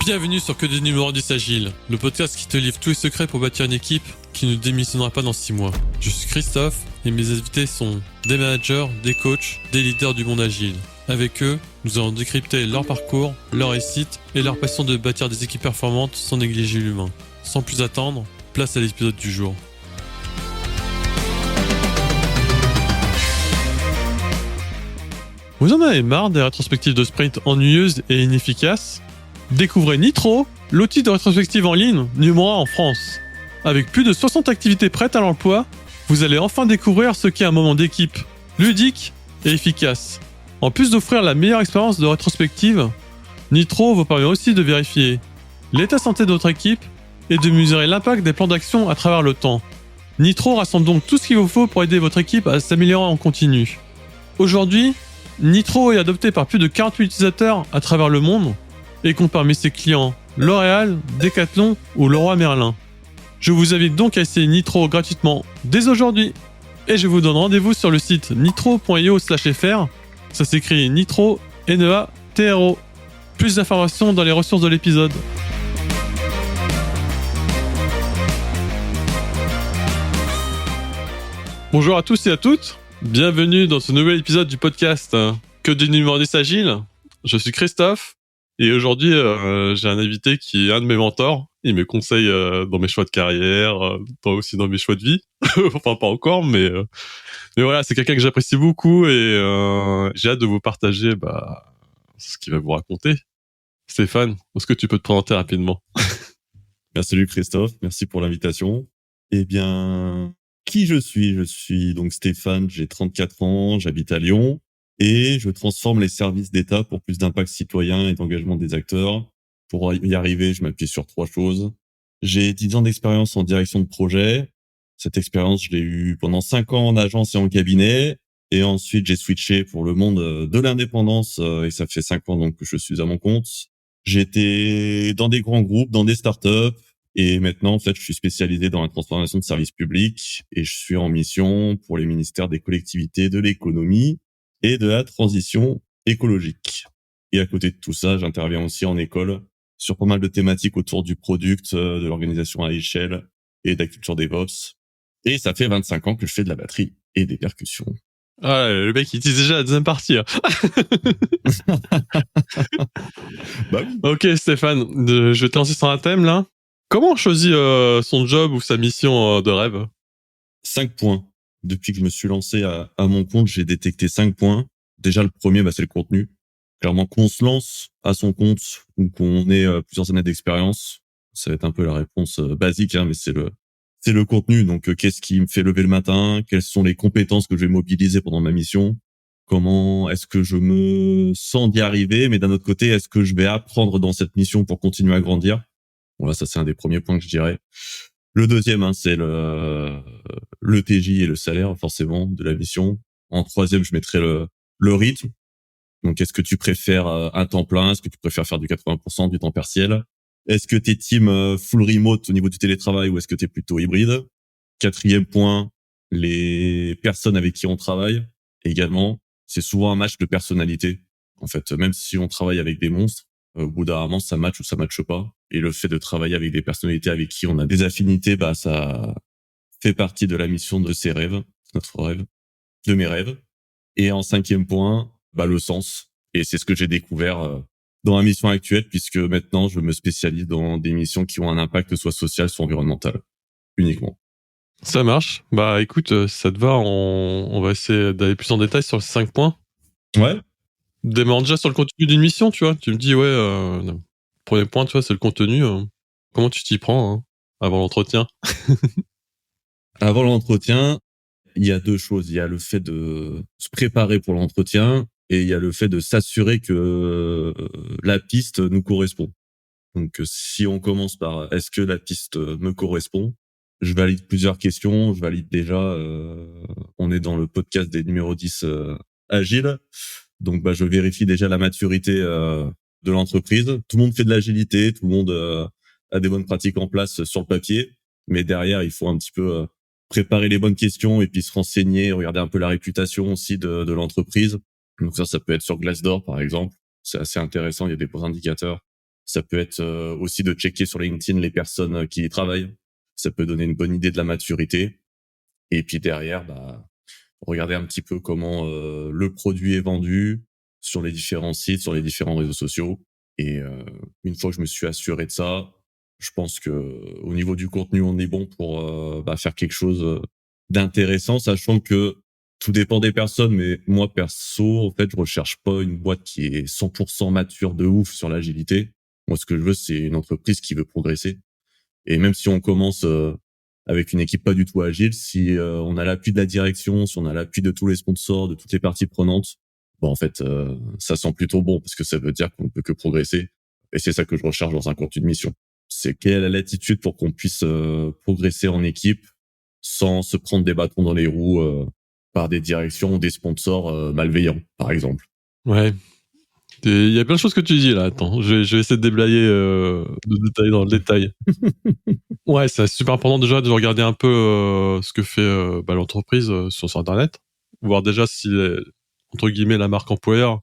Bienvenue sur Que du numéro 10 Agile, le podcast qui te livre tous les secrets pour bâtir une équipe qui ne démissionnera pas dans 6 mois. Je suis Christophe et mes invités sont des managers, des coachs, des leaders du monde agile. Avec eux, nous allons décrypter leur parcours, leur réussite et leur passion de bâtir des équipes performantes sans négliger l'humain. Sans plus attendre, place à l'épisode du jour. Vous en avez marre des rétrospectives de sprint ennuyeuses et inefficaces ? Découvrez Nitro, l'outil de rétrospective en ligne numéro 1 en France. Avec plus de 60 activités prêtes à l'emploi, vous allez enfin découvrir ce qu'est un moment d'équipe, ludique et efficace. En plus d'offrir la meilleure expérience de rétrospective, Nitro vous permet aussi de vérifier l'état de santé de votre équipe et de mesurer l'impact des plans d'action à travers le temps. Nitro rassemble donc tout ce qu'il vous faut pour aider votre équipe à s'améliorer en continu. Aujourd'hui, Nitro est adopté par plus de 40 000 utilisateurs à travers le monde et compte parmi ses clients L'Oréal, Decathlon ou Leroy Merlin. Je vous invite donc à essayer Nitro gratuitement dès aujourd'hui. Et je vous donne rendez-vous sur le site nitro.io/fr. Ça s'écrit Nitro, N-E-A-T-R-O. Plus d'informations dans les ressources de l'épisode. Bonjour à tous et à toutes. Bienvenue dans ce nouvel épisode du podcast Que du numéro 10 Agile. Je suis Christophe. Et aujourd'hui, j'ai un invité qui est un de mes mentors. Il me conseille dans mes choix de carrière, aussi dans mes choix de vie. Enfin, pas encore, mais voilà, c'est quelqu'un que j'apprécie beaucoup et j'ai hâte de vous partager ce qu'il va vous raconter. Stéphane, est-ce que tu peux te présenter rapidement ? Salut Christophe, merci pour l'invitation. Eh bien, qui je suis ? Je suis donc Stéphane, j'ai 34 ans, j'habite à Lyon. Et je transforme les services d'État pour plus d'impact citoyen et d'engagement des acteurs. Pour y arriver, je m'appuie sur 3 choses. J'ai 10 ans d'expérience en direction de projet. Cette expérience, je l'ai eue pendant 5 ans en agence et en cabinet. Et ensuite, j'ai switché pour le monde de l'indépendance et ça fait 5 ans donc que je suis à mon compte. J'étais dans des grands groupes, dans des startups. Et maintenant, en fait, je suis spécialisé dans la transformation de services publics et je suis en mission pour les ministères des collectivités, de l'économie et de la transition écologique. Et à côté de tout ça, j'interviens aussi en école sur pas mal de thématiques autour du product, de l'organisation à échelle et de la culture DevOps. Et ça fait 25 ans que je fais de la batterie et des percussions. Ah, le mec, il utilise déjà la deuxième partie. Hein. Bah oui. Ok, Stéphane, je vais te lancer sur un thème, là. Comment on choisit son job ou sa mission de rêve ? 5 points. Depuis que je me suis lancé à mon compte, j'ai détecté 5 points. Déjà, le premier, c'est le contenu. Clairement, qu'on se lance à son compte ou qu'on ait plusieurs années d'expérience, ça va être un peu la réponse basique, mais c'est le contenu. Donc, qu'est-ce qui me fait lever le matin ? Quelles sont les compétences que je vais mobiliser pendant ma mission ? Comment est-ce que je me sens d'y arriver ? Mais d'un autre côté, est-ce que je vais apprendre dans cette mission pour continuer à grandir ? Voilà, ça c'est un des premiers points que je dirais. Le deuxième, c'est le TJ et le salaire, forcément, de la mission. En troisième, je mettrais le rythme. Donc, est-ce que tu préfères un temps plein ? Est-ce que tu préfères faire du 80% du temps partiel ? Est-ce que t'es team full remote au niveau du télétravail ou est-ce que t'es plutôt hybride ? Quatrième point, les personnes avec qui on travaille. Également, c'est souvent un match de personnalité. En fait, même si on travaille avec des monstres, au bout d'un moment, ça match ou ça matche pas. Et le fait de travailler avec des personnalités avec qui on a des affinités, ça fait partie de la mission de ses rêves, notre rêve, de mes rêves. Et en cinquième point, le sens. Et c'est ce que j'ai découvert dans ma mission actuelle, puisque maintenant, je me spécialise dans des missions qui ont un impact soit social, soit environnemental, uniquement. Ça marche. Écoute, si ça te va, on va essayer d'aller plus en détail sur ces 5 points. Ouais. Démarre déjà sur le contenu d'une mission, tu vois. Tu me dis, premier point, tu vois, c'est le contenu. Comment tu t'y prends avant l'entretien ? Avant l'entretien, il y a 2 choses. Il y a le fait de se préparer pour l'entretien et il y a le fait de s'assurer que la piste nous correspond. Donc, si on commence par est-ce que la piste me correspond ? Je valide plusieurs questions. Je valide déjà, on est dans le podcast des numéros 10 Agile. Donc, je vérifie déjà la maturité de l'entreprise. Tout le monde fait de l'agilité, tout le monde a des bonnes pratiques en place sur le papier. Mais derrière, il faut un petit peu préparer les bonnes questions et puis se renseigner, regarder un peu la réputation aussi de l'entreprise. Donc ça peut être sur Glassdoor, par exemple. C'est assez intéressant, il y a des bons indicateurs. Ça peut être aussi de checker sur LinkedIn les personnes qui y travaillent. Ça peut donner une bonne idée de la maturité. Et puis derrière, regarder un petit peu comment le produit est vendu sur les différents sites, sur les différents réseaux sociaux. Et une fois que je me suis assuré de ça, je pense que au niveau du contenu, on est bon pour faire quelque chose d'intéressant, sachant que tout dépend des personnes. Mais moi, perso, en fait, je recherche pas une boîte qui est 100% mature de ouf sur l'agilité. Moi, ce que je veux, c'est une entreprise qui veut progresser. Et même si on commence avec une équipe pas du tout agile, si on a l'appui de la direction, si on a l'appui de tous les sponsors, de toutes les parties prenantes, en fait, ça sent plutôt bon parce que ça veut dire qu'on ne peut que progresser. Et c'est ça que je recherche dans un contenu de mission. C'est quelle est la latitude pour qu'on puisse progresser en équipe sans se prendre des bâtons dans les roues par des directions ou des sponsors malveillants, par exemple. Ouais. Il y a plein de choses que tu dis là. Attends, je vais essayer de déblayer de détail dans le détail. Ouais, c'est super important déjà de regarder un peu ce que fait l'entreprise sur Internet, voir déjà si entre guillemets la marque employeur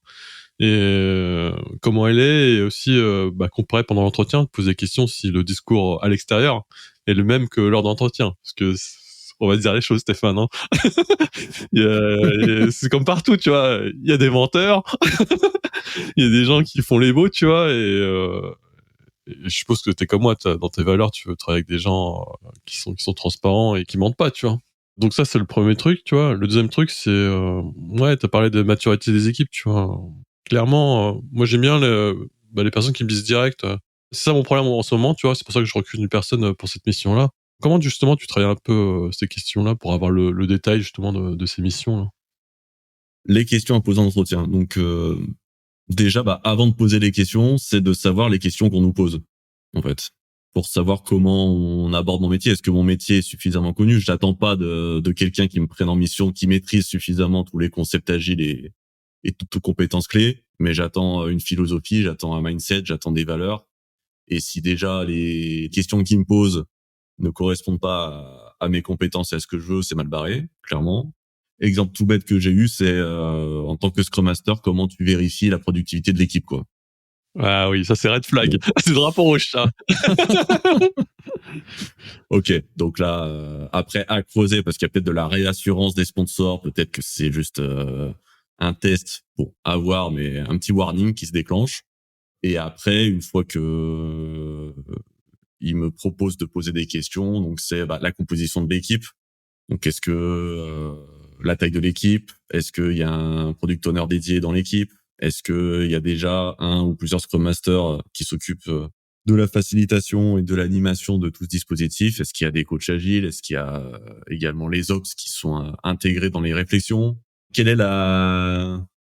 et comment elle est, et aussi comparer pendant l'entretien, te poser des questions si le discours à l'extérieur est le même que lors d'entretien, parce que on va dire les choses, Stéphane. Hein. C'est comme partout, tu vois. Il y a des menteurs, il y a des gens qui font les beaux, tu vois, et je suppose que t'es comme moi, dans tes valeurs, tu veux travailler avec des gens qui sont transparents et qui mentent pas, tu vois. Donc ça, c'est le premier truc, tu vois. Le deuxième truc, c'est t'as parlé de maturité des équipes, tu vois. Clairement, moi j'aime bien les personnes qui me disent direct. C'est ça mon problème en ce moment, tu vois. C'est pour ça que je recrute une personne pour cette mission-là. Comment justement tu travailles un peu ces questions-là pour avoir le détail justement de ces missions-là? Les questions à poser en entretien. Donc déjà, avant de poser les questions, c'est de savoir les questions qu'on nous pose, en fait, pour savoir comment on aborde mon métier. Est-ce que mon métier est suffisamment connu? Je n'attends pas de quelqu'un qui me prenne en mission, qui maîtrise suffisamment tous les concepts agiles et toutes les compétences clés, mais j'attends une philosophie, j'attends un mindset, j'attends des valeurs. Et si déjà les questions qu'il me pose ne correspondent pas à mes compétences et à ce que je veux, c'est mal barré, clairement. Exemple tout bête que j'ai eu, c'est en tant que Scrum Master, comment tu vérifies la productivité de l'équipe, quoi. Ah oui, ça c'est red flag. C'est le rapport au chat. Ok, donc là, après à creuser, parce qu'il y a peut-être de la réassurance des sponsors, peut-être que c'est juste un test pour avoir, mais un petit warning qui se déclenche. Et après, une fois que il me propose de poser des questions, donc c'est la composition de l'équipe. Donc est-ce que la taille de l'équipe, est-ce qu'il y a un product owner dédié dans l'équipe, est-ce qu'il y a déjà un ou plusieurs Scrum Masters qui s'occupent de la facilitation et de l'animation de tout ce dispositif, est-ce qu'il y a des coachs agiles, est-ce qu'il y a également les ops qui sont intégrés dans les réflexions, quelle est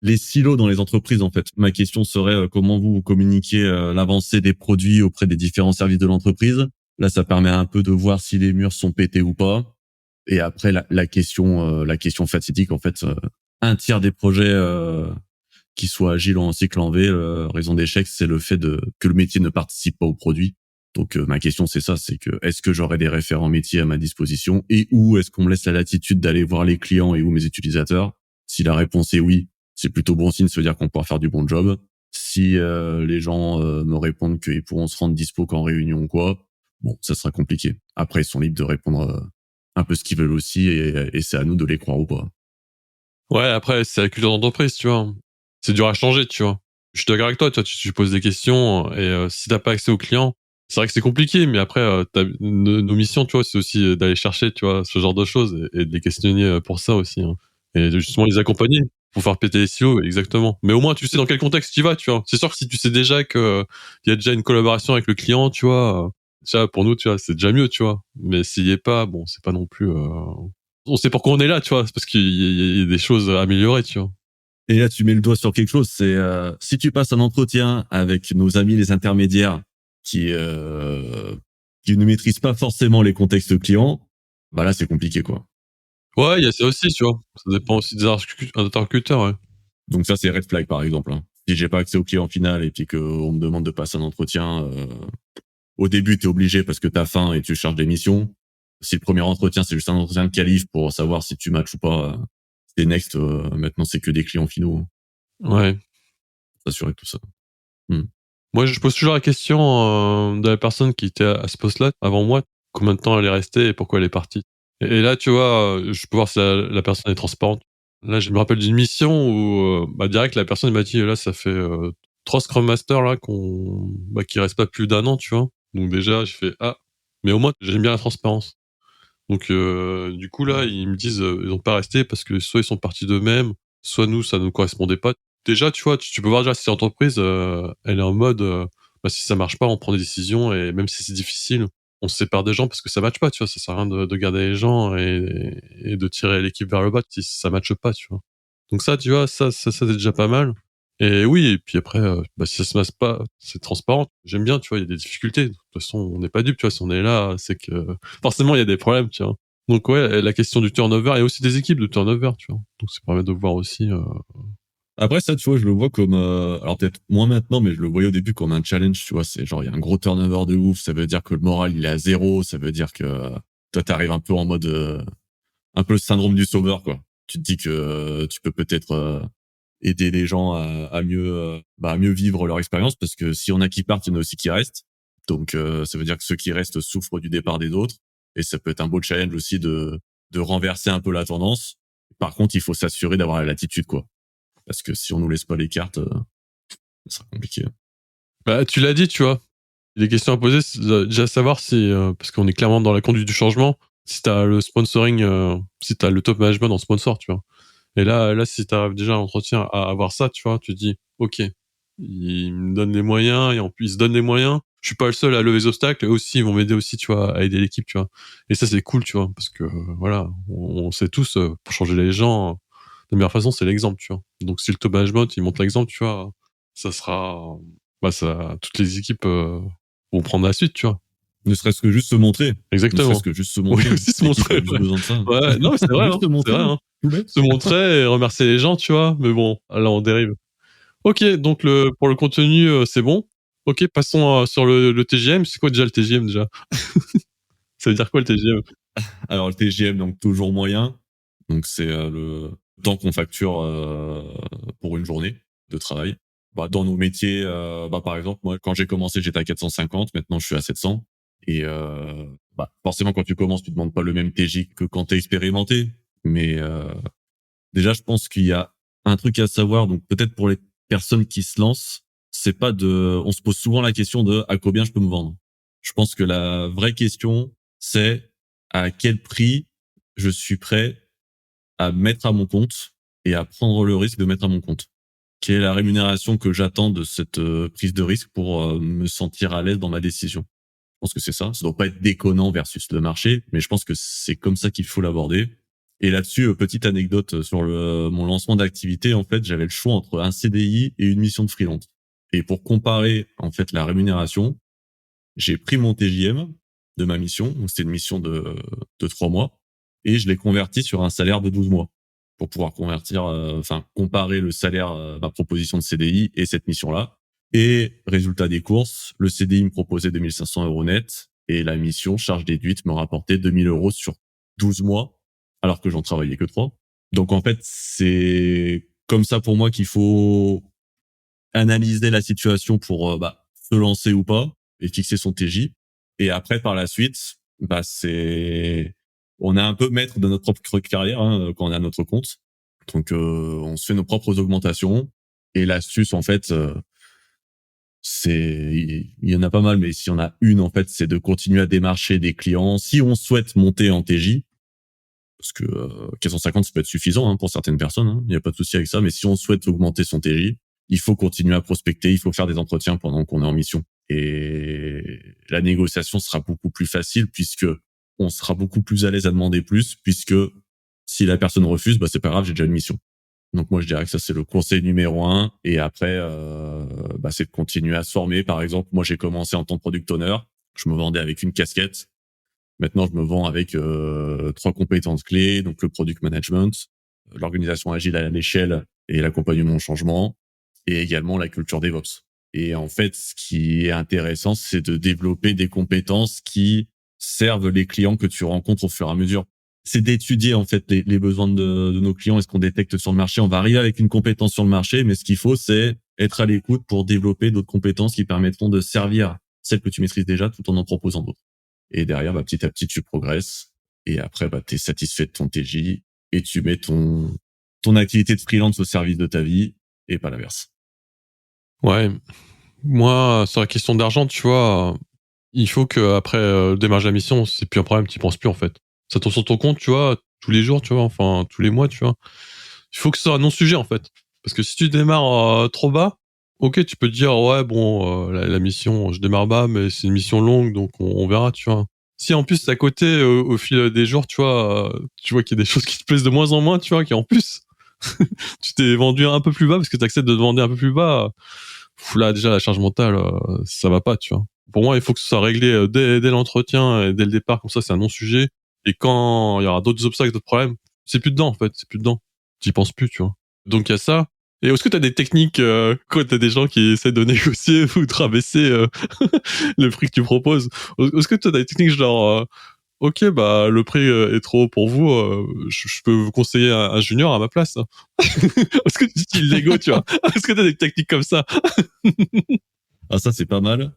les silos dans les entreprises, en fait. Ma question serait comment vous communiquez l'avancée des produits auprès des différents services de l'entreprise. Là, ça permet un peu de voir si les murs sont pétés ou pas. Et après, la question fatidique, en fait, un tiers des projets qui soient agiles en cycle en V, raison d'échec, c'est le fait que le métier ne participe pas au produit. Donc ma question c'est ça, c'est que est-ce que j'aurai des référents métiers à ma disposition et où est-ce qu'on me laisse la latitude d'aller voir les clients et où mes utilisateurs? Si la réponse est oui, c'est plutôt bon signe, ça veut dire qu'on pourra faire du bon job. Si les gens me répondent qu'ils pourront se rendre dispo qu'en réunion ou quoi, bon, ça sera compliqué. Après, ils sont libres de répondre un peu ce qu'ils veulent aussi et c'est à nous de les croire ou pas. Ouais, après, c'est la culture d'entreprise, tu vois. C'est dur à changer, tu vois. Je suis d'accord avec toi, tu poses des questions et si t'as pas accès aux clients, c'est vrai que c'est compliqué, mais après, nos missions, tu vois, c'est aussi d'aller chercher, tu vois, ce genre de choses et de les questionner pour ça aussi. Hein. Et de justement les accompagner pour faire péter les silos, exactement. Mais au moins, tu sais dans quel contexte tu vas, tu vois. C'est sûr que si tu sais déjà que il y a déjà une collaboration avec le client, tu vois, ça, pour nous, tu vois, c'est déjà mieux, tu vois. Mais s'il y est pas, bon, c'est pas non plus... On sait pourquoi on est là, tu vois. C'est parce qu'il y a des choses à améliorer, tu vois. Et là, tu mets le doigt sur quelque chose. C'est si tu passes un entretien avec nos amis les intermédiaires qui ne maîtrisent pas forcément les contextes clients, là c'est compliqué quoi. Ouais, il y a ça aussi, tu vois. Ça dépend aussi des interlocuteurs, ouais. Donc ça c'est red flag par exemple. Hein. Si j'ai pas accès au client final et puis qu'on me demande de passer un entretien, au début t'es obligé parce que t'as faim et tu charges des missions. Si le premier entretien c'est juste un entretien de qualif pour savoir si tu matches ou pas, c'est next. Maintenant c'est que des clients finaux. Ouais. S'assurer de tout ça. Hmm. Moi, je pose toujours la question de la personne qui était à ce poste-là avant moi, combien de temps elle est restée et pourquoi elle est partie. Et là, tu vois, je peux voir si la personne est transparente. Là, je me rappelle d'une mission où, direct, la personne m'a dit, là, ça fait 3 Scrum Masters là qui restent pas plus d'1 an, tu vois. Donc déjà, j'ai fait ah, mais au moins j'aime bien la transparence. Donc du coup là, ils me disent ils ont pas resté parce que soit ils sont partis d'eux-mêmes, soit nous ça nous correspondait pas. Déjà, tu vois, tu peux voir déjà si l'entreprise elle est en mode si ça marche pas, on prend des décisions et même si c'est difficile, on se sépare des gens parce que ça matche pas, tu vois, ça sert à rien de garder les gens et de tirer l'équipe vers le bas si ça matche pas, tu vois. Donc ça, tu vois, ça c'est déjà pas mal. Et oui, et puis après, si ça se passe pas, c'est transparent. J'aime bien, tu vois, il y a des difficultés. De toute façon, on n'est pas dupes, tu vois, si on est là, c'est que forcément, il y a des problèmes, tu vois. Donc ouais, la question du turnover, il y a aussi des équipes de turnover, tu vois. Donc ça permet de voir aussi. Après ça, tu vois, je le vois comme, alors peut-être moins maintenant, mais je le voyais au début comme un challenge, tu vois. C'est genre, il y a un gros turnover de ouf, ça veut dire que le moral, il est à zéro, ça veut dire que toi, t'arrives un peu en mode, un peu le syndrome du sauveur, quoi. Tu te dis que tu peux peut-être aider les gens à mieux, à mieux vivre leur expérience, parce que si on a qui partent, il y en a aussi qui restent. Donc ça veut dire que ceux qui restent souffrent du départ des autres, et ça peut être un beau challenge aussi de renverser un peu la tendance. Par contre, il faut s'assurer d'avoir la latitude, quoi. Parce que si on nous laisse pas les cartes, ça sera compliqué. Tu l'as dit, tu vois. Les questions à poser, c'est déjà savoir si, parce qu'on est clairement dans la conduite du changement, si t'as le sponsoring, si t'as le top management en sponsor, tu vois. Et là, si t'arrives déjà à l'entretien à avoir ça, tu vois, tu te dis, ok, ils me donnent les moyens et en plus ils se donnent les moyens. Je suis pas le seul à lever les obstacles. Eux aussi, ils vont m'aider aussi, tu vois, à aider l'équipe, tu vois. Et ça, c'est cool, tu vois, parce que voilà, on sait tous, pour changer les gens, la meilleure façon, c'est l'exemple, tu vois. Donc si le top management, il montre l'exemple, tu vois, ça sera, toutes les équipes vont prendre la suite, tu vois. Ne serait-ce que juste se montrer. Ne serait-ce Exactement. que juste se Oui, montrer. aussi se L'équipe a montrer. juste Ouais, besoin de ça. ouais, non, mais c'est vrai, Juste hein, se c'est montrer, vrai, hein. tout bête. Se montrer et remercier les gens, tu vois. Mais bon, là, on dérive. Ok, donc pour le contenu, c'est bon. Ok, passons sur le TGM. C'est quoi déjà le TGM déjà? Ça veut dire quoi le TGM? Alors le TGM, donc toujours moyen. Donc c'est le temps qu'on facture pour une journée de travail. Dans nos métiers, par exemple, moi quand j'ai commencé, j'étais à 450, maintenant je suis à 700. Et forcément, quand tu commences, tu demandes pas le même TJ que quand t'es expérimenté. Mais déjà, je pense qu'il y a un truc à savoir. Donc peut-être pour les personnes qui se lancent, c'est pas de, on se pose souvent la question de à combien je peux me vendre. Je pense que la vraie question, c'est à quel prix je suis prêt à mettre à mon compte et à prendre le risque de mettre à mon compte. Quelle est la rémunération que j'attends de cette prise de risque pour me sentir à l'aise dans ma décision. Je pense que c'est ça. Ça doit pas être déconnant versus le marché, mais je pense que c'est comme ça qu'il faut l'aborder. Et là-dessus, petite anecdote sur mon lancement d'activité, en fait, j'avais le choix entre un CDI et une mission de freelance. Et pour comparer en fait la rémunération, j'ai pris mon TJM de ma mission, donc c'était une mission de 3 mois, et je l'ai converti sur un salaire de 12 mois pour pouvoir comparer le salaire, ma proposition de CDI et cette mission-là. Et résultat des courses, le CDI me proposait 2500 euros net et la mission, charge déduite, me rapportait 2000 euros sur 12 mois, alors que j'en travaillais que 3. Donc en fait, c'est comme ça pour moi qu'il faut analyser la situation pour se lancer ou pas et fixer son TJ. Et après, par la suite, c'est on est un peu maître de notre propre carrière quand on est à notre compte. Donc, on se fait nos propres augmentations. Et l'astuce, en fait, il y en a pas mal, mais s'il y en a une, en fait, c'est de continuer à démarcher des clients. Si on souhaite monter en TJ, parce que 450, ça peut être suffisant pour certaines personnes, il n'y a pas de souci avec ça. Mais si on souhaite augmenter son TJ, il faut continuer à prospecter, il faut faire des entretiens pendant qu'on est en mission. Et la négociation sera beaucoup plus facile puisque on sera beaucoup plus à l'aise à demander plus, puisque si la personne refuse, c'est pas grave, j'ai déjà une mission. Donc moi, je dirais que ça, c'est le conseil numéro 1. Et après, c'est de continuer à se former. Par exemple, moi, j'ai commencé en tant que product owner. Je me vendais avec une casquette. Maintenant, je me vends avec 3 compétences clés, donc le product management, l'organisation agile à l'échelle et l'accompagnement au changement, et également la culture DevOps. Et en fait, ce qui est intéressant, c'est de développer des compétences qui servent les clients que tu rencontres au fur et à mesure. c'est d'étudier en fait les besoins de nos clients et ce qu'on détecte sur le marché. On va arriver avec une compétence sur le marché, mais ce qu'il faut, c'est être à l'écoute pour développer d'autres compétences qui permettront de servir celles que tu maîtrises déjà tout en proposant d'autres. Et derrière, petit à petit, tu progresses. Et après, t'es satisfait de ton TJ et tu mets ton activité de freelance au service de ta vie et pas l'inverse. Ouais. Moi, sur la question d'argent, tu vois, il faut que après le démarrage de la mission, c'est plus un problème, tu penses plus en fait. Ça tombe sur ton compte, tu vois, tous les jours, tu vois, enfin tous les mois, tu vois. Il faut que ce soit un non-sujet en fait. Parce que si tu démarres trop bas, ok, tu peux te dire ouais bon, la mission, je démarre bas, mais c'est une mission longue, donc on verra, tu vois. Si en plus à côté, au fil des jours, tu vois qu'il y a des choses qui te plaisent de moins en moins, tu vois, qui en plus tu t'es vendu un peu plus bas parce que tu acceptes de te vendre un peu plus bas. Là déjà la charge mentale, ça va pas, tu vois. Pour moi, il faut que ce soit réglé dès l'entretien et dès le départ, comme ça c'est un non-sujet. Et quand il y aura d'autres obstacles, d'autres problèmes, c'est plus dedans en fait, c'est plus dedans. T'y penses plus, tu vois. Donc il y a ça. Et est-ce que t'as des techniques quand t'as des gens qui essaient de négocier ou de rabaisser le prix que tu proposes? Est-ce que t'as des techniques genre ok, bah le prix est trop haut pour vous, je peux vous conseiller un junior à ma place, hein. Est-ce que tu styles l'ego, tu vois? Est-ce que t'as des techniques comme ça? Ah, ça, c'est pas mal.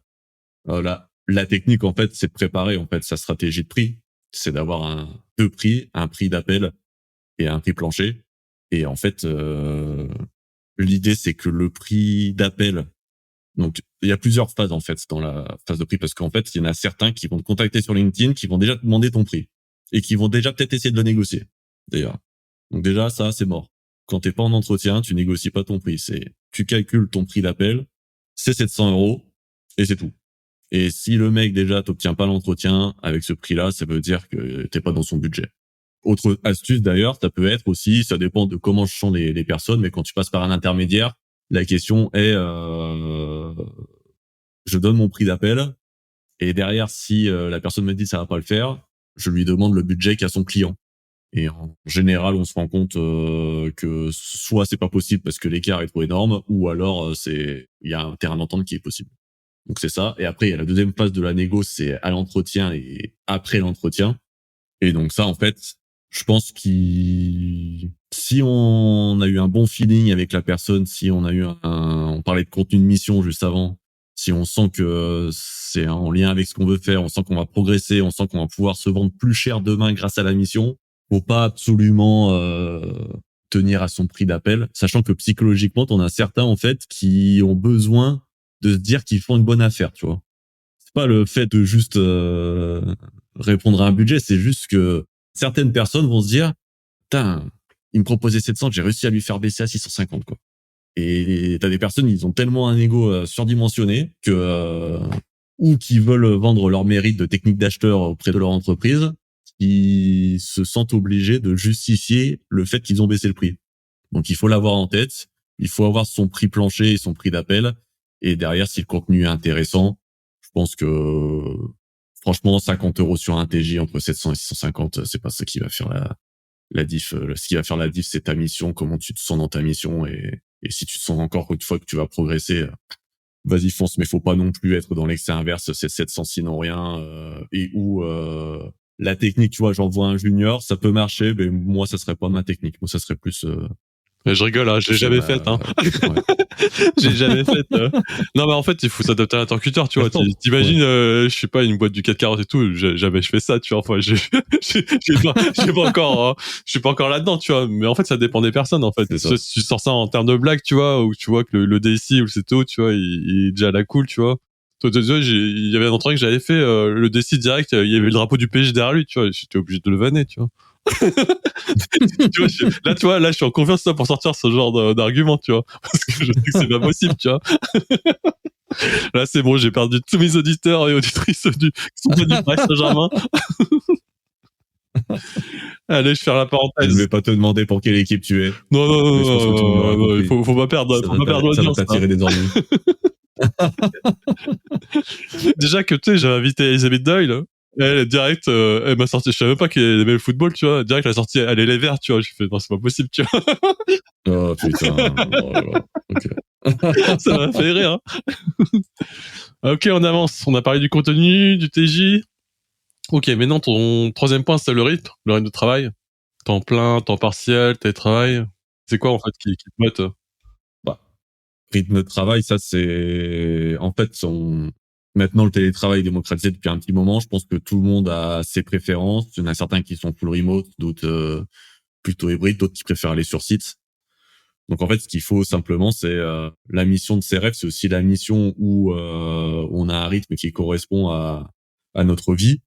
La technique, en fait, c'est de préparer, en fait, sa stratégie de prix. C'est d'avoir deux prix, un prix d'appel et un prix plancher. Et en fait, l'idée, c'est que le prix d'appel, donc, il y a plusieurs phases, en fait, dans la phase de prix, parce qu'en fait, il y en a certains qui vont te contacter sur LinkedIn, qui vont déjà te demander ton prix. Et qui vont déjà peut-être essayer de le négocier, d'ailleurs. Donc déjà, ça, c'est mort. Quand t'es pas en entretien, tu négocies pas ton prix. Tu calcules ton prix d'appel, c'est 700 €, et c'est tout. Et si le mec, déjà, t'obtient pas l'entretien avec ce prix-là, ça veut dire que t'es pas dans son budget. Autre astuce, d'ailleurs, ça peut être aussi, ça dépend de comment sont les personnes, mais quand tu passes par un intermédiaire, la question est, je donne mon prix d'appel, et derrière, si la personne me dit ça va pas le faire, je lui demande le budget qu'a son client. Et en général, on se rend compte que soit c'est pas possible parce que l'écart est trop énorme, ou alors il y a un terrain d'entente qui est possible. Donc c'est ça. Et après, il y a la deuxième phase de la négo, c'est à l'entretien et après l'entretien. Et donc ça, en fait, je pense si on a eu un bon feeling avec la personne, si on a eu on parlait de contenu de mission juste avant, si on sent que c'est en lien avec ce qu'on veut faire, on sent qu'on va progresser, on sent qu'on va pouvoir se vendre plus cher demain grâce à la mission, faut pas absolument tenir à son prix d'appel, sachant que psychologiquement, on a certains en fait qui ont besoin de se dire qu'ils font une bonne affaire, tu vois. C'est pas le fait de juste répondre à un budget, c'est juste que certaines personnes vont se dire, putain, il me proposait 700, j'ai réussi à lui faire baisser à 650, quoi. Et t'as des personnes, ils ont tellement un ego surdimensionné que ou qui veulent vendre leur mérite de technique d'acheteur auprès de leur entreprise, qui se sentent obligés de justifier le fait qu'ils ont baissé le prix. Donc il faut l'avoir en tête, il faut avoir son prix plancher et son prix d'appel, et derrière, si le contenu est intéressant, je pense que franchement 50 € sur un TJ entre 700 et 650, c'est pas ça qui va faire la diff. Ce qui va faire la diff, c'est ta mission, comment tu te sens dans ta mission, et si tu te sens encore une fois que tu vas progresser, vas-y fonce, mais faut pas non plus être dans l'excès inverse, c'est 700 sinon rien, et où la technique, tu vois, j'envoie un junior, ça peut marcher, mais moi ça serait pas ma technique, moi ça serait plus Je rigole, hein, je l'ai jamais faite, hein. Ouais. J'ai jamais fait. Non, mais en fait, il faut s'adapter à l'interlocuteur, tu vois. T'imagines, je sais pas, une boîte du 440 et tout, jamais je fais ça, tu vois. Enfin, j'ai pas encore, je suis pas encore là-dedans, tu vois. Mais en fait, ça dépend des personnes, en fait. Si tu sors ça en termes de blague, tu vois, ou tu vois que le DSI ou le CTO, tu vois, il est déjà à la cool, tu vois. Toi, il y avait un entretien que j'avais fait, le DSI direct, il y avait le drapeau du PSG derrière lui, tu vois. J'étais obligé de le vanner, tu vois. Tu vois, là, je suis en confiance pour sortir ce genre d'argument, tu vois, parce que je sais que c'est pas possible, tu vois. Là, c'est bon, j'ai perdu tous mes auditeurs et auditrices qui sont pas du Paris Saint-Germain. Allez, je vais faire la parenthèse. Je vais pas te demander pour quelle équipe tu es. Non, il faut pas perdre, l'audience. Ça va t'attirer des ennuis. Déjà que, tu sais, j'ai invité Elisabeth Doyle. Elle, direct, elle m'a sorti, je savais même pas qu'elle aimait le football, tu vois. Direct, elle a sorti, elle est les verts, tu vois. J'ai fait, non, c'est pas possible, tu vois. Oh, putain. Oh, okay. Ça m'a fait rire, hein. Ok, on avance. On a parlé du contenu, du TJ. Ok, maintenant, ton troisième point, c'est le rythme de travail. Temps plein, temps partiel, télétravail. C'est quoi, en fait, qui te motte? Bah, rythme de travail, ça c'est en fait maintenant le télétravail est démocratisé depuis un petit moment. Je pense que tout le monde a ses préférences. Il y en a certains qui sont full remote, d'autres plutôt hybrides, d'autres qui préfèrent aller sur site. Donc en fait, ce qu'il faut simplement, c'est la mission de ces rêves, c'est aussi la mission où on a un rythme qui correspond à notre vie.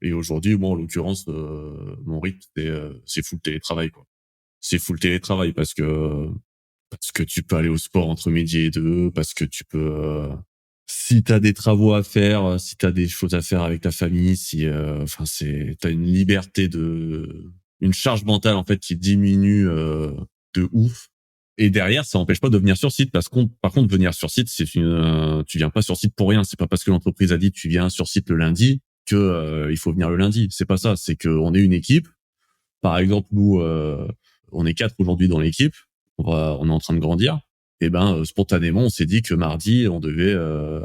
Et aujourd'hui, moi en l'occurrence, mon rythme c'est full télétravail quoi. C'est full télétravail parce que tu peux aller au sport entre midi et deux, parce que tu peux si t'as des travaux à faire, si t'as des choses à faire avec ta famille, si enfin t'as une liberté une charge mentale en fait qui diminue de ouf. Et derrière, ça n'empêche pas de venir sur site parce qu'on, par contre, venir sur site, tu viens pas sur site pour rien. C'est pas parce que l'entreprise a dit tu viens sur site le lundi que il faut venir le lundi. C'est pas ça. C'est que on est une équipe. Par exemple, nous, on est 4 aujourd'hui dans l'équipe. On est en train de grandir. Et ben, spontanément, on s'est dit que mardi, on devait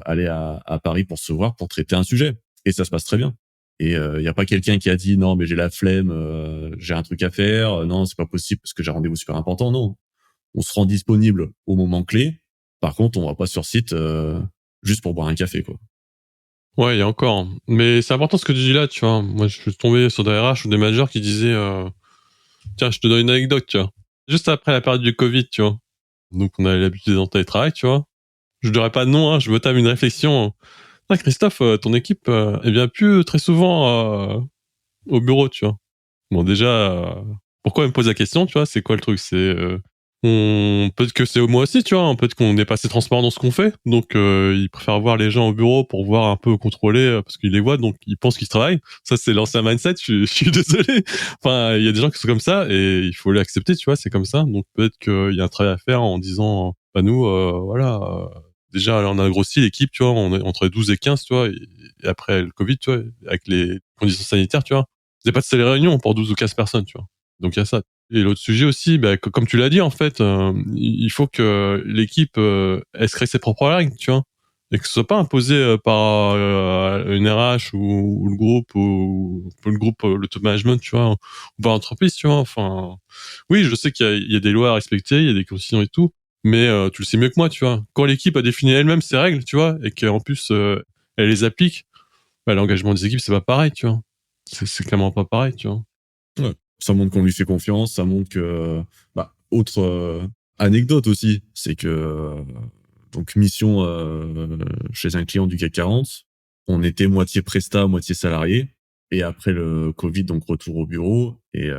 aller à Paris pour se voir, pour traiter un sujet. Et ça se passe très bien. Et il y a pas quelqu'un qui a dit non, mais j'ai la flemme, j'ai un truc à faire. Non, c'est pas possible parce que j'ai un rendez-vous super important. Non, on se rend disponible au moment clé. Par contre, on va pas sur site juste pour boire un café, quoi. Ouais, il y a encore, hein. Mais c'est important ce que tu dis là, tu vois. Moi, je suis tombé sur des RH ou des managers qui disaient, tiens, je te donne une anecdote, tu vois. Juste après la période du Covid, tu vois. Donc, on avait l'habitude d'en télétravail, tu vois. Je dirais pas de nom, hein, je me tape une réflexion. Ah, Christophe, ton équipe, elle vient plus très souvent au bureau, tu vois. Bon, déjà, pourquoi elle me pose la question, tu vois, c'est quoi le truc? C'est, peut-être que c'est moi aussi, tu vois, peut-être qu'on n'est pas assez transparent dans ce qu'on fait, donc ils préfèrent voir les gens au bureau pour voir un peu contrôler, parce qu'ils les voient, donc ils pensent qu'ils travaillent. Ça, c'est l'ancien mindset, je suis désolé. Enfin, il y a des gens qui sont comme ça, et il faut l'accepter, tu vois, c'est comme ça. Donc peut-être qu'il y a un travail à faire en disant, bah nous, voilà, déjà, là, on a grossi l'équipe, tu vois, on est entre 12 et 15, tu vois, et après le Covid, tu vois, avec les conditions sanitaires, tu vois, c'est pas de les réunions pour 12 ou 15 personnes, tu vois. Donc il y a ça. Et l'autre sujet aussi, bah, comme tu l'as dit, en fait, il faut que l'équipe, elle se crée ses propres règles, tu vois. Et que ce soit pas imposé par une RH ou le groupe le top management, tu vois, ou par l'entreprise, tu vois. Enfin, oui, je sais qu'il y a des lois à respecter, il y a des conditions et tout, mais tu le sais mieux que moi, tu vois. Quand l'équipe a défini elle-même ses règles, tu vois, et qu'en plus elle les applique, bah, l'engagement des équipes c'est pas pareil, tu vois. C'est clairement pas pareil, tu vois. Ouais. Ça montre qu'on lui fait confiance, ça montre que, bah, autre anecdote aussi, c'est que donc mission chez un client du CAC 40, on était moitié presta, moitié salarié. Et après le Covid, donc retour au bureau. Et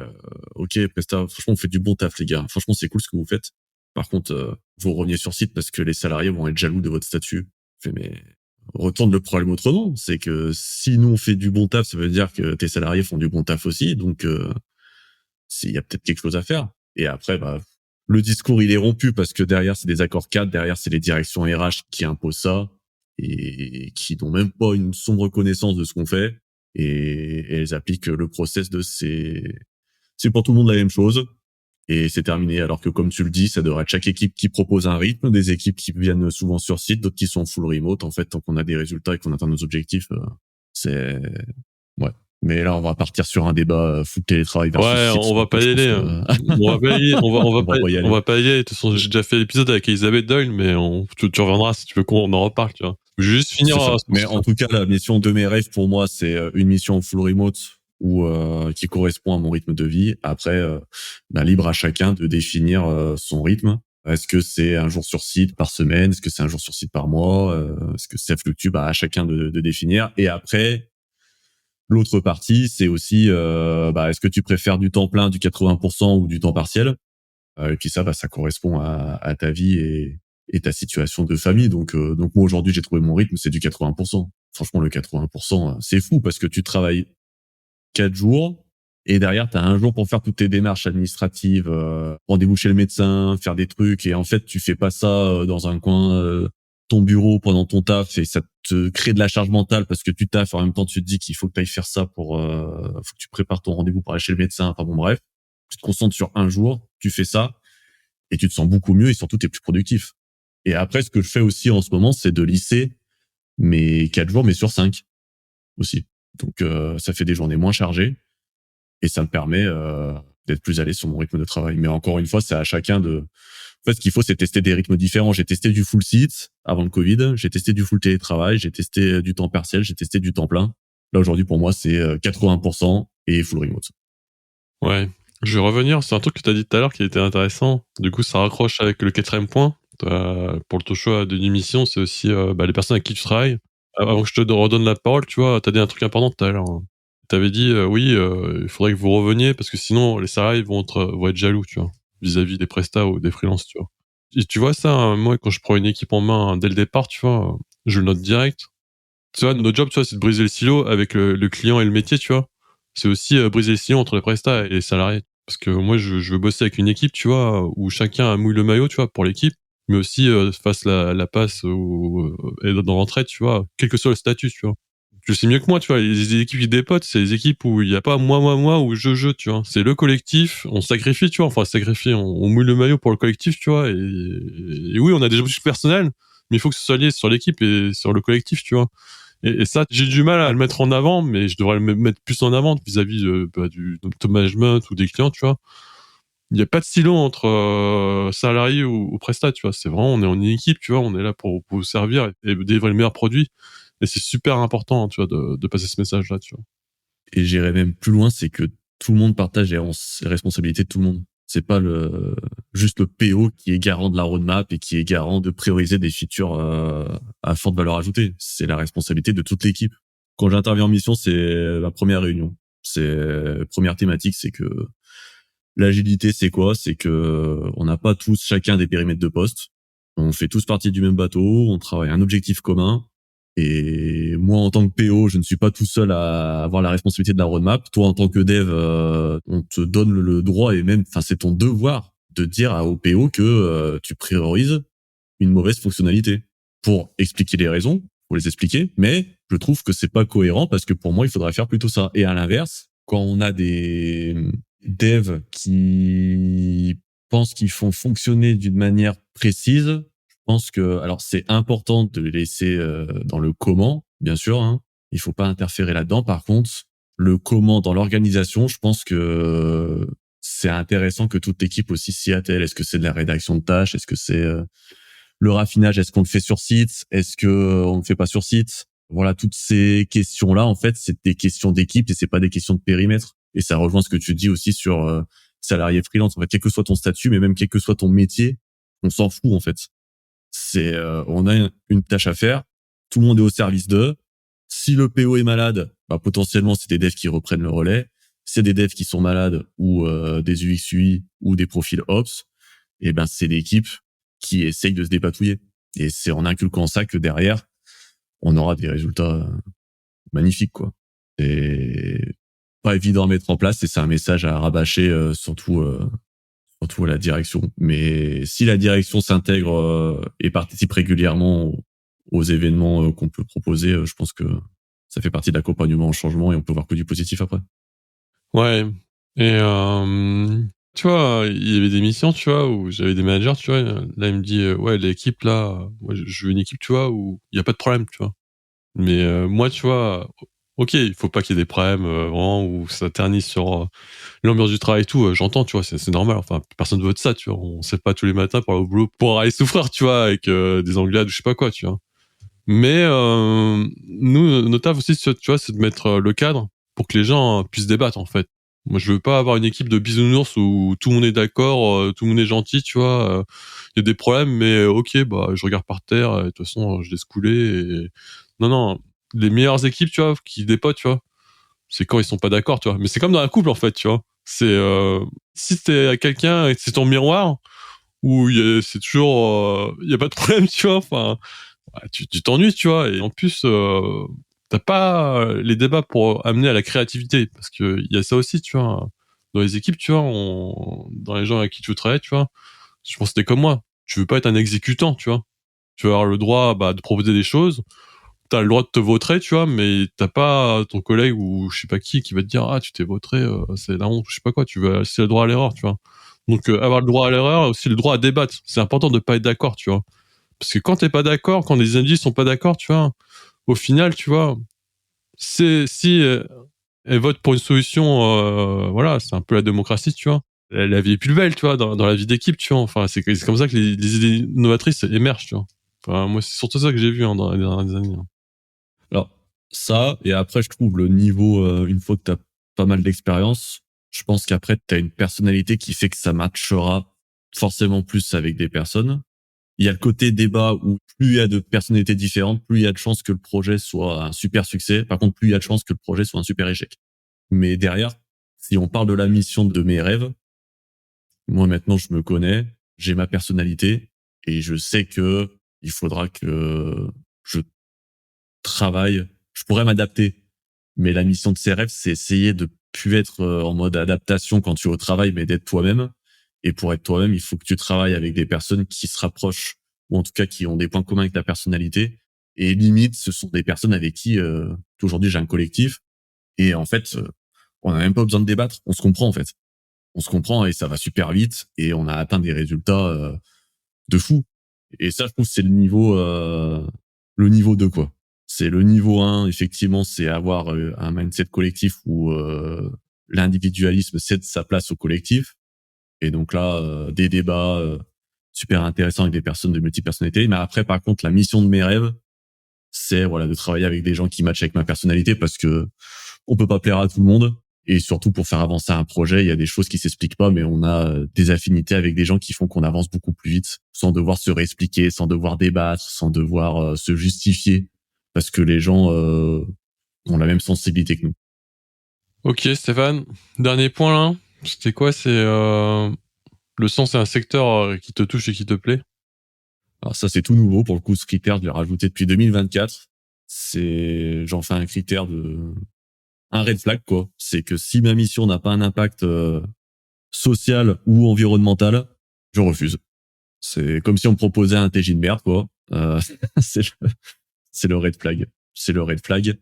ok, presta, franchement, on fait du bon taf, les gars. Franchement, c'est cool ce que vous faites. Par contre, vous reveniez sur site parce que les salariés vont être jaloux de votre statut. Je fais, mais retourne le problème autrement. C'est que si nous on fait du bon taf, ça veut dire que tes salariés font du bon taf aussi. Donc il y a peut-être quelque chose à faire. Et après, bah, le discours, il est rompu parce que derrière, c'est des accords cadres, derrière, c'est les directions RH qui imposent ça et qui n'ont même pas une sombre connaissance de ce qu'on fait. Et elles appliquent le process de c'est pour tout le monde la même chose. Et c'est terminé. Alors que, comme tu le dis, ça devrait être chaque équipe qui propose un rythme, des équipes qui viennent souvent sur site, d'autres qui sont full remote. En fait, tant qu'on a des résultats et qu'on atteint nos objectifs, c'est, ouais. Mais là, on va partir sur un débat full télétravail versus Ouais, site. on va Donc, pas je y pense aller, que hein. On va pas y, on on va pas y on aller. va pas y aller. De toute façon, j'ai déjà fait l'épisode avec Elisabeth Doyle, mais tu reviendras si tu veux qu'on en reparle, tu vois. Je vais juste finir C'est ça. sur Mais en tout cas, la mission de mes rêves, pour moi, c'est une mission full remote ou qui correspond à mon rythme de vie. Après, bah, libre à chacun de définir son rythme. Est-ce que c'est un jour sur site par semaine? Est-ce que c'est un jour sur site par mois? Est-ce que ça fluctue? Bah, à chacun de définir. Et après, l'autre partie, c'est aussi, bah, est-ce que tu préfères du temps plein, du 80% ou du temps partiel? Et puis ça, bah, ça correspond à ta vie et ta situation de famille. Donc moi aujourd'hui, j'ai trouvé mon rythme, c'est du 80%. Franchement, le 80%, c'est fou parce que tu travailles 4 jours et derrière, tu as un jour pour faire toutes tes démarches administratives, rendez-vous chez le médecin, faire des trucs. Et en fait, tu fais pas ça dans un coin ton bureau pendant ton taf et ça te crée de la charge mentale parce que tu taffes. En même temps, tu te dis qu'il faut que tu ailles faire ça faut que tu prépares ton rendez-vous pour aller chez le médecin. Enfin bon, bref, tu te concentres sur un jour, tu fais ça et tu te sens beaucoup mieux et surtout tu es plus productif. Et après, ce que je fais aussi en ce moment, c'est de lisser mes 4 jours, mais sur 5 aussi. Donc, ça fait des journées moins chargées et ça me permet d'être plus à l'aise sur mon rythme de travail. Mais encore une fois, c'est à chacun de... En fait, ce qu'il faut, c'est tester des rythmes différents. J'ai testé du full site avant le Covid. J'ai testé du full télétravail. J'ai testé du temps partiel. J'ai testé du temps plein. Là, aujourd'hui, pour moi, c'est 80% et full remote. Ouais. Je vais revenir sur un truc que tu as dit tout à l'heure qui était intéressant. Du coup, ça raccroche avec le 4e point. Pour ton choix d'une émission, c'est aussi les personnes avec qui tu travailles. Avant que je te redonne la parole, tu vois, tu as dit un truc important tout à l'heure. Tu avais dit, oui, il faudrait que vous reveniez parce que sinon, les salariés vont être jaloux, tu vois, vis-à-vis des prestats ou des freelances, tu vois. Et tu vois ça, moi, quand je prends une équipe en main dès le départ, tu vois, je le note direct. Tu vois, notre job, tu vois, c'est de briser le silo avec le client et le métier, tu vois. C'est aussi briser le silo entre les prestats et les salariés. Parce que moi, je veux bosser avec une équipe, tu vois, où chacun mouille le maillot, tu vois, pour l'équipe, mais aussi fasse la passe et dans l'entraide, tu vois, quel que soit le statut, tu vois. Tu sais mieux que moi, tu vois, les équipes qui dépotent, c'est les équipes où il n'y a pas moi ou je, tu vois. C'est le collectif, on sacrifie, tu vois, enfin, sacrifie, on mouille le maillot pour le collectif, tu vois, et oui, on a des objectifs personnels, mais il faut que ce soit lié sur l'équipe et sur le collectif, tu vois. Et ça, j'ai du mal à le mettre en avant, mais je devrais le mettre plus en avant vis-à-vis du top management ou des clients, tu vois. Il n'y a pas de silo entre salariés ou prestat, tu vois. C'est vraiment, on est en équipe, tu vois. On est là pour vous servir et délivrer le meilleur produit. Et c'est super important, tu vois, de passer ce message-là, tu vois. Et j'irai même plus loin, c'est que tout le monde partage les responsabilités de tout le monde. C'est pas juste le PO qui est garant de la roadmap et qui est garant de prioriser des features à forte valeur ajoutée. C'est la responsabilité de toute l'équipe. Quand j'interviens en mission, c'est la première réunion. C'est première thématique, c'est que l'agilité, c'est quoi? C'est que on n'a pas tous chacun des périmètres de poste. On fait tous partie du même bateau, on travaille à un objectif commun. Et moi, en tant que PO, je ne suis pas tout seul à avoir la responsabilité de la roadmap. Toi, en tant que dev, on te donne le droit et même, enfin, c'est ton devoir de dire au PO que tu priorises une mauvaise fonctionnalité pour expliquer les raisons, pour les expliquer. Mais je trouve que c'est pas cohérent parce que pour moi, il faudrait faire plutôt ça. Et à l'inverse, quand on a des devs qui pensent qu'ils font fonctionner d'une manière précise, je pense que, alors c'est important de les laisser dans le comment, bien sûr, hein. Il faut pas interférer là-dedans. Par contre, le comment dans l'organisation, je pense que c'est intéressant que toute l'équipe aussi s'y attelle. Est-ce que c'est de la rédaction de tâches? Est-ce que c'est le raffinage? Est-ce qu'on le fait sur site? Est-ce que on le fait pas sur site? Voilà, toutes ces questions-là, en fait, c'est des questions d'équipe et c'est pas des questions de périmètre. Et ça rejoint ce que tu dis aussi sur salarié freelance. En fait, quel que soit ton statut, mais même quel que soit ton métier, on s'en fout en fait. C'est on a une tâche à faire, tout le monde est au service d'eux. Si le PO est malade, bah, potentiellement c'est des devs qui reprennent le relais. Si c'est des devs qui sont malades ou des UX UI ou des profils Ops, et ben c'est l'équipe qui essaye de se dépatouiller. Et c'est en inculquant ça que derrière, on aura des résultats magnifiques, quoi. C'est pas évident à mettre en place et c'est un message à rabâcher surtout à la direction. Mais si la direction s'intègre et participe régulièrement aux événements qu'on peut proposer, je pense que ça fait partie de l'accompagnement au changement et on peut voir que du positif après. Ouais. Et tu vois, il y avait des missions, tu vois, où j'avais des managers, tu vois. Là, il me dit, ouais, l'équipe là, moi, je veux une équipe, tu vois, où il y a pas de problème, tu vois. Mais moi, tu vois, ok, il faut pas qu'il y ait des problèmes vraiment où ça ternisse sur l'ambiance du travail et tout. J'entends, tu vois, c'est normal. Enfin, personne ne veut de ça, tu vois. On se lève pas tous les matins pour aller au boulot pour aller souffrir, tu vois, avec des engueulades ou je sais pas quoi, tu vois. Mais nous, notre taf aussi, tu vois, c'est de mettre le cadre pour que les gens puissent débattre, en fait. Moi, je veux pas avoir une équipe de bisounours où tout le monde est d'accord, tout le monde est gentil, tu vois. Il y a des problèmes, mais ok, bah, je regarde par terre, et de toute façon, je laisse couler. Non, non, les meilleures équipes, tu vois, qui dépotent, tu vois, c'est quand ils sont pas d'accord, tu vois. Mais c'est comme dans un couple, en fait, tu vois. C'est si t'es à quelqu'un et que c'est ton miroir, où c'est toujours, il y a pas de problème, tu vois. Enfin, ouais, tu t'ennuies, tu vois. Et en plus, t'as pas les débats pour amener à la créativité, parce que il y a ça aussi, tu vois. Dans les équipes, tu vois, dans les gens avec qui tu travailles, tu vois. Je pense que t'es comme moi. Tu veux pas être un exécutant, tu vois. Tu veux avoir le droit, bah, de proposer des choses. T'as le droit de te vautrer, tu vois, mais t'as pas ton collègue ou je sais pas qui va te dire, ah, tu t'es vautré, c'est la honte, je sais pas quoi. Tu veux, c'est le droit à l'erreur, tu vois. Donc, avoir le droit à l'erreur, aussi le droit à débattre. C'est important de pas être d'accord, tu vois. Parce que quand t'es pas d'accord, quand les individus sont pas d'accord, tu vois, au final, tu vois, Si elle vote pour une solution, voilà, c'est un peu la démocratie, tu vois. La vie est plus belle, tu vois, dans la vie d'équipe, tu vois. Enfin, c'est comme ça que les idées novatrices émergent, tu vois. Enfin, moi, c'est surtout ça que j'ai vu dans les dernières années. Alors, ça, et après, je trouve le niveau, une fois que t'as pas mal d'expérience, je pense qu'après, t'as une personnalité qui fait que ça matchera forcément plus avec des personnes. Il y a le côté débat où plus il y a de personnalités différentes, plus il y a de chances que le projet soit un super succès. Par contre, plus il y a de chances que le projet soit un super échec. Mais derrière, si on parle de la mission de mes rêves, moi maintenant je me connais, j'ai ma personnalité et je sais que il faudra que je travaille. Je pourrais m'adapter, mais la mission de ses rêves, c'est essayer de plus être en mode adaptation quand tu es au travail, mais d'être toi-même. Et pour être toi-même, il faut que tu travailles avec des personnes qui se rapprochent, ou en tout cas qui ont des points communs avec ta personnalité. Et limite, ce sont des personnes avec qui aujourd'hui j'ai un collectif. Et en fait, on n'a même pas besoin de débattre. On se comprend en fait. On se comprend et ça va super vite. Et on a atteint des résultats de fou. Et ça, je trouve, c'est le niveau 2, quoi. C'est le niveau 1, effectivement, c'est avoir un mindset collectif où l'individualisme cède sa place au collectif. Et donc là, des débats super intéressants avec des personnes de multipersonnalité. Mais après, par contre, la mission de mes rêves, c'est voilà de travailler avec des gens qui matchent avec ma personnalité parce que on peut pas plaire à tout le monde. Et surtout pour faire avancer un projet, il y a des choses qui s'expliquent pas, mais on a des affinités avec des gens qui font qu'on avance beaucoup plus vite, sans devoir se réexpliquer, sans devoir débattre, sans devoir se justifier, parce que les gens ont la même sensibilité que nous. Ok, Stéphane. Dernier point là. C'était quoi? C'est le sens, c'est un secteur qui te touche et qui te plaît. Alors ça, c'est tout nouveau. Pour le coup, ce critère, je l'ai rajouté depuis 2024. J'en fais un critère un red flag, quoi. C'est que si ma mission n'a pas un impact social ou environnemental, je refuse. C'est comme si on me proposait un TJ de merde, quoi. C'est le, c'est le red flag. C'est le red flag.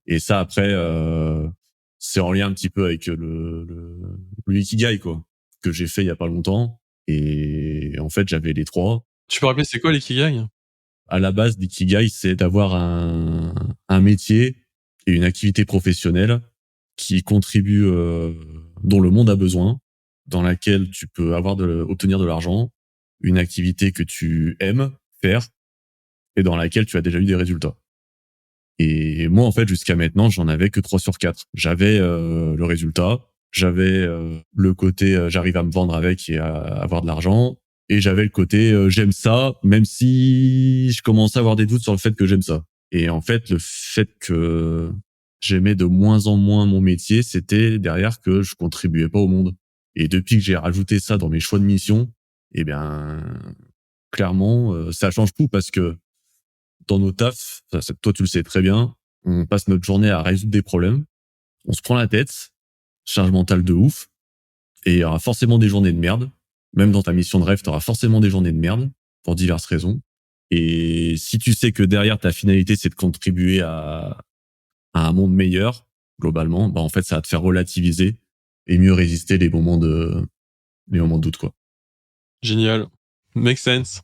Et ça, après, c'est en lien un petit peu avec le Ikigai, quoi, que j'ai fait il y a pas longtemps. Et en fait, j'avais les trois. Tu peux rappeler c'est quoi l'ikigai? À la base, l'ikigai, c'est d'avoir un métier et une activité professionnelle qui contribue, dont le monde a besoin, dans laquelle tu peux obtenir de l'argent, une activité que tu aimes faire et dans laquelle tu as déjà eu des résultats. Et moi, en fait, jusqu'à maintenant, j'en avais que 3 sur 4. J'avais le résultat, j'avais le côté j'arrive à me vendre avec et à avoir de l'argent, et j'avais le côté j'aime ça, même si je commençais à avoir des doutes sur le fait que j'aime ça. Et en fait, le fait que j'aimais de moins en moins mon métier, c'était derrière que je contribuais pas au monde. Et depuis que j'ai rajouté ça dans mes choix de mission, eh bien, clairement, ça change tout parce que dans nos tafs, toi tu le sais très bien, on passe notre journée à résoudre des problèmes, on se prend la tête, charge mentale de ouf, et il y aura forcément des journées de merde. Même dans ta mission de rêve, tu auras forcément des journées de merde, pour diverses raisons. Et si tu sais que derrière ta finalité, c'est de contribuer à un monde meilleur, globalement, bah en fait, ça va te faire relativiser et mieux résister les moments de doute, quoi. Génial. Make sense.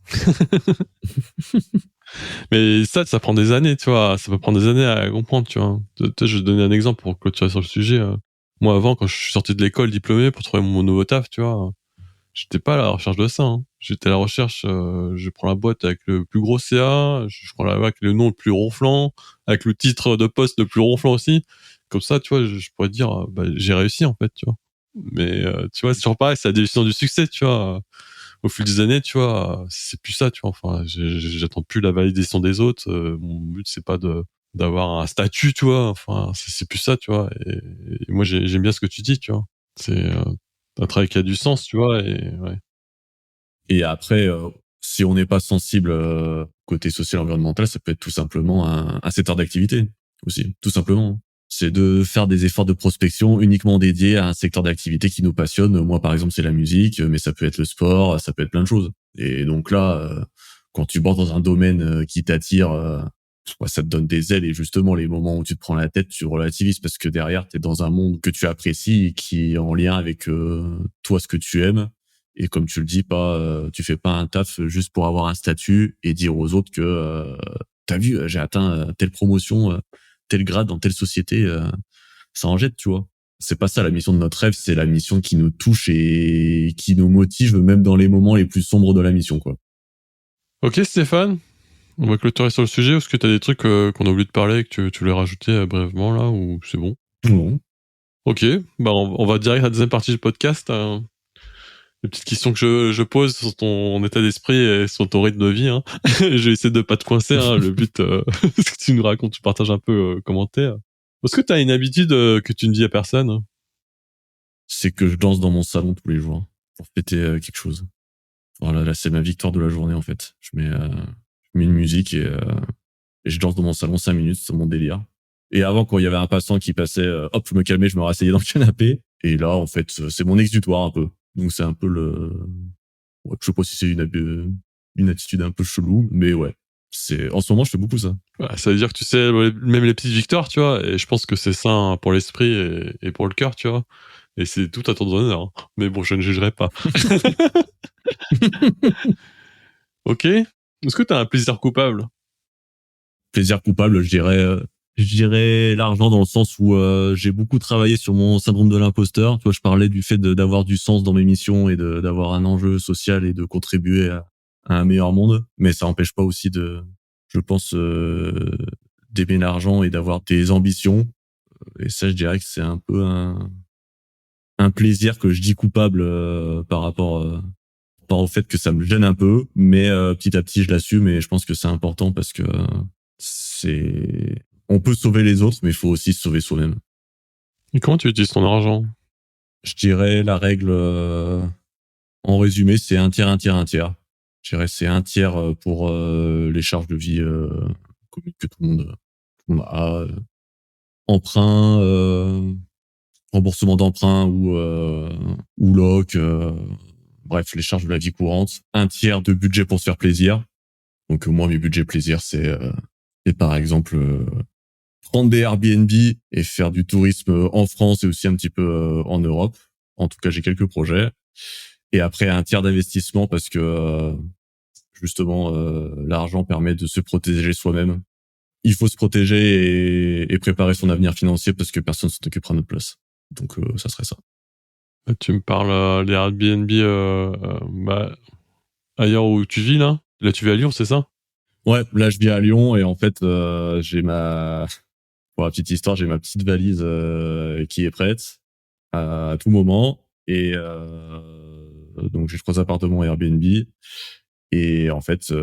Mais ça prend des années, tu vois. Ça peut prendre des années à comprendre, tu vois. Je vais te donner un exemple pour clôturer sur le sujet. Moi, avant, quand je suis sorti de l'école diplômé pour trouver mon nouveau taf, tu vois, j'étais pas à la recherche de ça. Hein. J'étais à la recherche, je prends la boîte avec le plus gros CA, je prends la boîte avec le nom le plus ronflant, avec le titre de poste le plus ronflant aussi. Comme ça, tu vois, je pourrais dire, bah, j'ai réussi, en fait, tu vois. Mais, tu vois, c'est toujours pareil, c'est la définition du succès, tu vois. Au fil des années, tu vois, c'est plus ça, tu vois. Enfin, j'attends plus la validation des autres. Mon but, c'est pas d'avoir un statut, tu vois. Enfin, c'est plus ça, tu vois. Et moi, j'aime bien ce que tu dis, tu vois. C'est un travail qui a du sens, tu vois. Et ouais. Et après, si on n'est pas sensible côté social environnemental, ça peut être tout simplement un secteur d'activité aussi, tout simplement. C'est de faire des efforts de prospection uniquement dédiés à un secteur d'activité qui nous passionne. Moi, par exemple, c'est la musique, mais ça peut être le sport, ça peut être plein de choses. Et donc là, quand tu bordes dans un domaine qui t'attire, ça te donne des ailes. Et justement, les moments où tu te prends la tête, tu relativises parce que derrière, tu es dans un monde que tu apprécies et qui est en lien avec toi, ce que tu aimes. Et comme tu le dis, tu fais pas un taf juste pour avoir un statut et dire aux autres que t'as vu, j'ai atteint telle promotion. tel grade dans telle société, ça en jette, tu vois. C'est pas ça la mission de notre rêve, c'est la mission qui nous touche et qui nous motive même dans les moments les plus sombres de la mission, quoi. Ok Stéphane, on va clôturer sur le sujet. Est-ce que tu as des trucs qu'on a oublié de parler et que tu voulais rajouter brièvement là, ou c'est bon? Non. Ok, bah on va direct à la deuxième partie du podcast. Les petites questions que je pose sur ton état d'esprit et sur ton rythme de vie. Hein. Je vais essayer de pas te coincer. Hein. Le but, c'est que tu nous racontes, tu partages un peu comment t'es. Est-ce que tu as une habitude que tu ne dis à personne? C'est que je danse dans mon salon tous les jours pour fêter quelque chose. Voilà, là c'est ma victoire de la journée en fait. Je mets une musique et je danse dans mon salon 5 minutes, c'est mon délire. Et avant, quand il y avait un passant qui passait, hop, je me calmais, je me rasseyais dans le canapé. Et là, en fait, c'est mon exutoire un peu. Donc c'est un peu ouais, je sais pas si c'est une attitude un peu chelou, mais ouais. En ce moment, je fais beaucoup ça. Ouais, ça veut dire que tu sais, même les petites victoires, tu vois, et je pense que c'est sain pour l'esprit et pour le cœur, tu vois. Et c'est tout à ton honneur. Hein. Mais bon, je ne jugerai pas. Ok. Est-ce que tu as un plaisir coupable? Plaisir coupable, je dirais l'argent dans le sens où j'ai beaucoup travaillé sur mon syndrome de l'imposteur. Tu vois, je parlais du fait d'avoir du sens dans mes missions et d'avoir un enjeu social et de contribuer à un meilleur monde. Mais ça n'empêche pas aussi je pense, d'aimer l'argent et d'avoir des ambitions. Et ça, je dirais que c'est un peu un plaisir que je dis coupable par rapport au fait que ça me gêne un peu. Mais petit à petit, je l'assume et je pense que c'est important parce que on peut sauver les autres, mais il faut aussi se sauver soi-même. Et comment tu utilises ton argent? Je dirais la règle, en résumé, c'est un tiers, un tiers, un tiers. Je dirais c'est un tiers pour les charges de vie communes que tout le monde a, emprunt, remboursement d'emprunt ou loc, bref, les charges de la vie courante. Un tiers de budget pour se faire plaisir. Donc moi, mes budgets plaisir, c'est par exemple prendre des Airbnb et faire du tourisme en France et aussi un petit peu en Europe. En tout cas, j'ai quelques projets. Et après, un tiers d'investissement parce que justement, l'argent permet de se protéger soi-même. Il faut se protéger et préparer son avenir financier parce que personne ne s'en occupera à notre place. Donc, ça serait ça. Tu me parles des Airbnb bah, ailleurs où tu vis, là? Là, tu vis à Lyon, c'est ça? Ouais, là, je vis à Lyon et en fait, pour la petite histoire, j'ai ma petite valise qui est prête à tout moment. Et donc, j'ai 3 appartements Airbnb. Et en fait,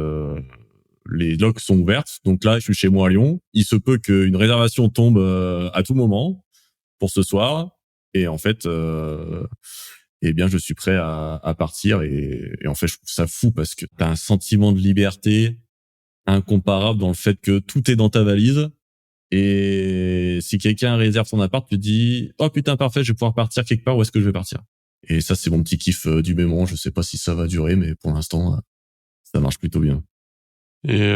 les locs sont ouvertes. Donc là, je suis chez moi à Lyon. Il se peut qu'une réservation tombe à tout moment pour ce soir. Et en fait, eh bien, je suis prêt à partir. Et en fait, je trouve ça fou parce que tu as un sentiment de liberté incomparable dans le fait que tout est dans ta valise. Et si quelqu'un réserve son appart, tu te dis, oh putain, parfait, je vais pouvoir partir quelque part, où est-ce que je vais partir? Et ça, c'est mon petit kiff du moment. Je sais pas si ça va durer, mais pour l'instant, ça marche plutôt bien. Et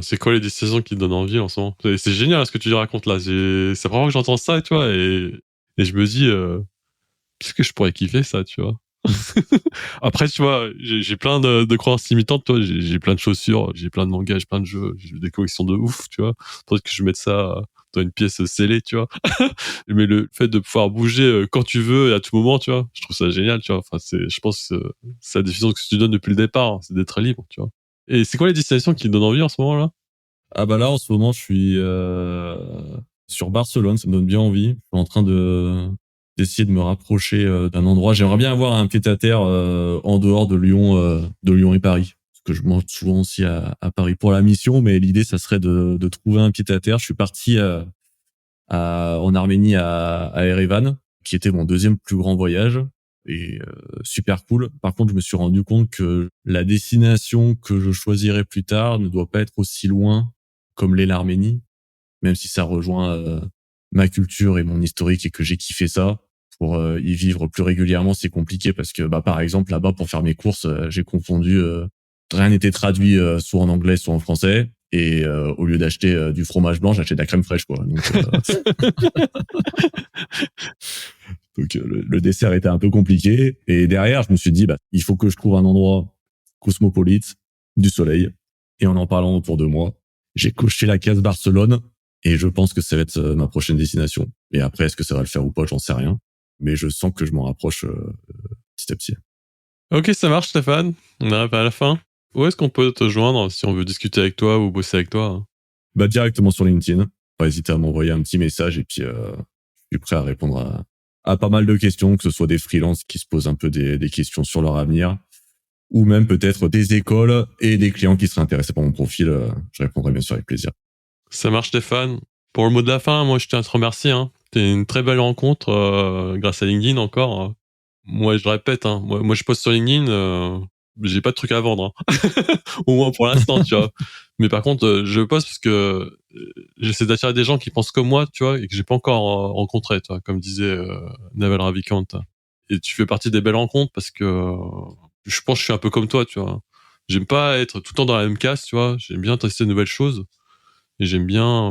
c'est quoi les décisions qui te donnent envie en ce moment? C'est génial ce que tu racontes là. C'est la première fois que j'entends ça, tu vois, et je me dis, qu'est-ce que je pourrais kiffer ça, tu vois? Après, tu vois, j'ai plein de croyances limitantes, toi. J'ai plein de chaussures, j'ai plein de mangas, j'ai plein de jeux, j'ai des collections de ouf, tu vois. Faudrait que je mette ça dans une pièce scellée, tu vois. Mais le fait de pouvoir bouger quand tu veux et à tout moment, tu vois, je trouve ça génial, tu vois. Enfin, je pense que c'est la définition que tu donnes depuis le départ, hein, c'est d'être libre, tu vois. Et c'est quoi les destinations qui te donnent envie en ce moment-là? Ah bah là, en ce moment, je suis sur Barcelone, ça me donne bien envie. Je suis en train d'essayer de me rapprocher d'un endroit. J'aimerais bien avoir un pied-à-terre en dehors de Lyon et Paris. Parce que je mange souvent aussi à Paris pour la mission, mais l'idée, ça serait de trouver un pied-à-terre. Je suis parti en Arménie à Erevan, qui était mon deuxième plus grand voyage. Et super cool. Par contre, je me suis rendu compte que la destination que je choisirais plus tard ne doit pas être aussi loin comme l'est l'Arménie, même si ça rejoint ma culture et mon historique et que j'ai kiffé ça. Pour y vivre plus régulièrement, c'est compliqué parce que, bah, par exemple, là-bas, pour faire mes courses, j'ai confondu, rien n'était traduit soit en anglais, soit en français. Et au lieu d'acheter du fromage blanc, j'achetais de la crème fraîche, quoi. Donc le dessert était un peu compliqué. Et derrière, je me suis dit, bah, il faut que je trouve un endroit cosmopolite, du soleil. Et en parlant autour de moi, j'ai coché la case Barcelone. Et je pense que ça va être ma prochaine destination. Et après, est-ce que ça va le faire ou pas, j'en sais rien. Mais je sens que je m'en rapproche petit à petit. Ok, ça marche, Stéphane. On arrive à la fin. Où est-ce qu'on peut te joindre si on veut discuter avec toi ou bosser avec toi? Bah, directement sur LinkedIn. Pas hésiter à m'envoyer un petit message et puis je suis prêt à répondre à pas mal de questions, que ce soit des freelances qui se posent un peu des questions sur leur avenir, ou même peut-être des écoles et des clients qui seraient intéressés par mon profil. Je répondrai bien sûr avec plaisir. Ça marche, Stéphane. Pour le mot de la fin, moi, je tiens à te remercier. C'était une très belle rencontre grâce à LinkedIn encore. Moi, je le répète, moi, je poste sur LinkedIn, j'ai pas de trucs à vendre. Au moins pour l'instant, tu vois. Mais par contre, je poste parce que j'essaie d'attirer des gens qui pensent comme moi, tu vois, et que j'ai pas encore rencontré, tu vois, comme disait Naval Ravikant. Et tu fais partie des belles rencontres parce que je pense que je suis un peu comme toi, tu vois. J'aime pas être tout le temps dans la même case, tu vois. J'aime bien tester de nouvelles choses. Et j'aime bien,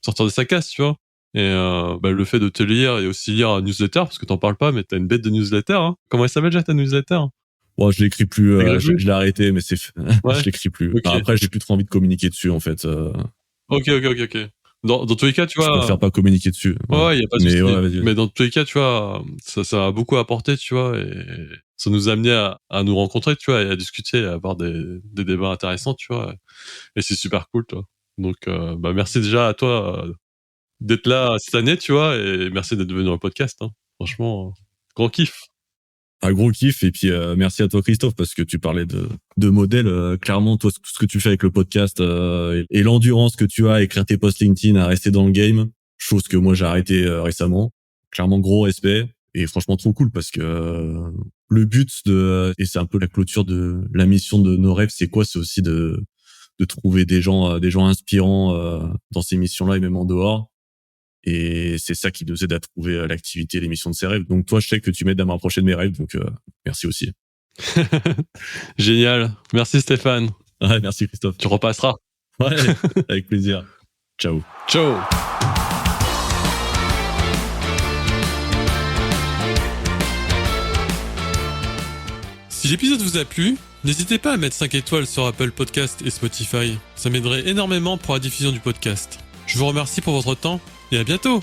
sortir de sa casse, tu vois. Et le fait de te lire et aussi lire un newsletter, parce que t'en parles pas, mais t'as une bête de newsletter. Comment elle s'appelle déjà ta newsletter? Bon, je l'écris plus, je l'ai arrêté, mais Ouais. je l'écris plus. Okay. Après, j'ai plus trop envie de communiquer dessus, en fait. Ok. Dans tous les cas, tu vois. Je préfère pas communiquer dessus. Ouais, y a pas de souci. Ouais, mais dans tous les cas, tu vois, ça a beaucoup apporté, tu vois, et ça nous a amené à nous rencontrer, tu vois, et à discuter, et à avoir des débats intéressants, tu vois. Et c'est super cool, toi. Donc, merci déjà à toi d'être là cette année, tu vois, et merci d'être venu dans le podcast. Franchement, grand kiff. Un gros kiff, et puis merci à toi Christophe, parce que tu parlais de modèles. Clairement, toi, ce que tu fais avec le podcast et l'endurance que tu as à écrire tes posts LinkedIn, à rester dans le game, chose que moi j'ai arrêté récemment. Clairement, gros respect, et franchement trop cool, parce que le but et c'est un peu la clôture de la mission de nos rêves, c'est quoi? C'est aussi de trouver des gens inspirants dans ces missions-là et même en dehors. Et c'est ça qui nous aide à trouver l'activité et les missions de ses rêves. Donc toi, je sais que tu m'aides à me rapprocher de mes rêves, donc merci aussi. Génial. Merci Stéphane. Ouais, merci Christophe. Tu repasseras. Ouais, avec plaisir. Ciao. Ciao. Si l'épisode vous a plu, n'hésitez pas à mettre 5 étoiles sur Apple Podcast et Spotify. Ça m'aiderait énormément pour la diffusion du podcast. Je vous remercie pour votre temps et à bientôt.